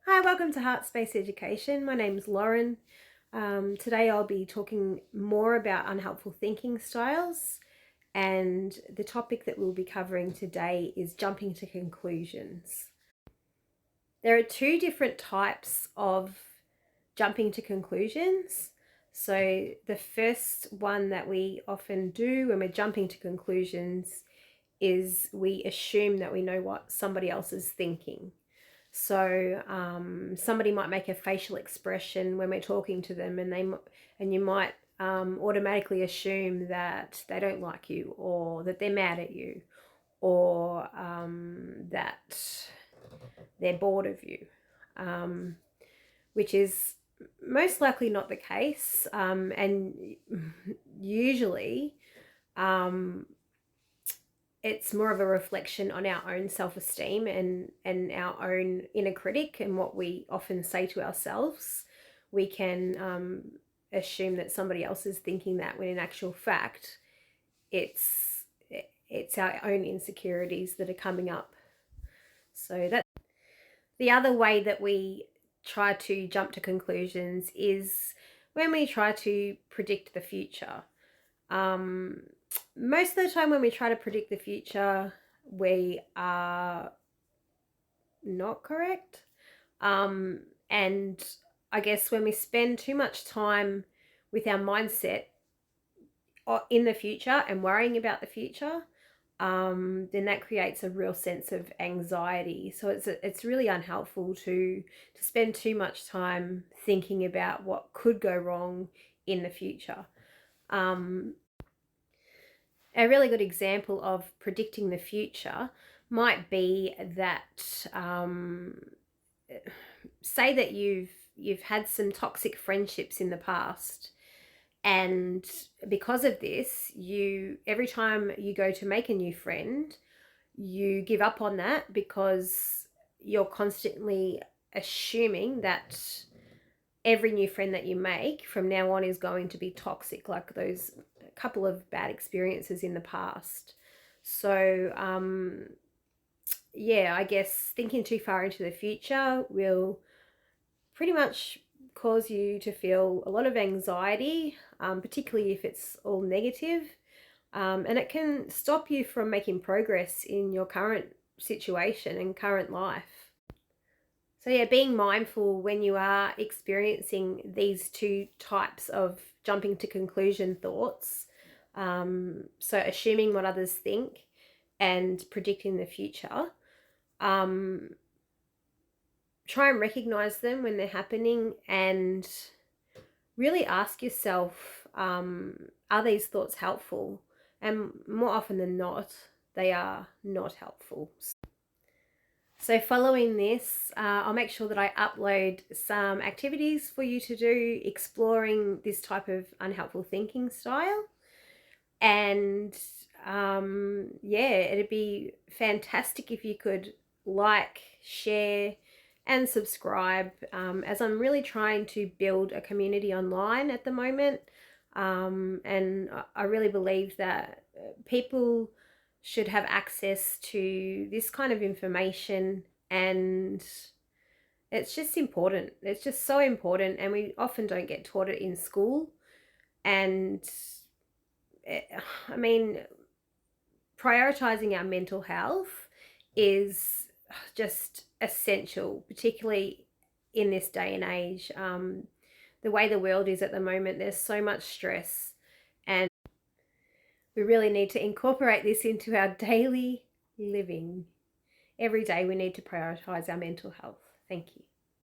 Hi, welcome to Heart Space Education. My name's Lauren. Today I'll be talking more about unhelpful thinking styles, and the topic that we'll be covering today is jumping to conclusions. There are two different types of jumping to conclusions. So the first one that we often do when we're jumping to conclusions is we assume that we know what somebody else is thinking. So somebody might make a facial expression when we're talking to them, and you might automatically assume that they don't like you, or that they're mad at you, or that they're bored of you, which is most likely not the case, and usually it's more of a reflection on our own self-esteem and our own inner critic and what we often say to ourselves. We can assume that somebody else is thinking that, when in actual fact it's our own insecurities that are coming up. So that the other way that we try to jump to conclusions is when we try to predict the future. Most of the time when we try to predict the future, we are not correct. And I guess when we spend too much time with our mindset in the future and worrying about the future, then that creates a real sense of anxiety. So it's really unhelpful to spend too much time thinking about what could go wrong in the future. A really good example of predicting the future might be that say that you've had some toxic friendships in the past, and because of this, every time you go to make a new friend, you give up on that because you're constantly assuming that every new friend that you make from now on is going to be toxic, like those couple of bad experiences in the past. So I guess thinking too far into the future will pretty much cause you to feel a lot of anxiety, particularly if it's all negative, and it can stop you from making progress in your current situation and current life. So being mindful when you are experiencing these two types of jumping to conclusion thoughts. So assuming what others think and predicting the future. Try and recognize them when they're happening, and really ask yourself, are these thoughts helpful? And more often than not, they are not helpful. So following this, I'll make sure that I upload some activities for you to do exploring this type of unhelpful thinking style. And it'd be fantastic if you could like, share, and subscribe, as I'm really trying to build a community online at the moment. And I really believe that people should have access to this kind of information, and it's just important. It's just so important, and we often don't get taught it in school. And I mean, prioritizing our mental health is just essential, particularly in this day and age. The way the world is at the moment, there's so much stress, and we really need to incorporate this into our daily living. Every day we need to prioritize our mental health. Thank you.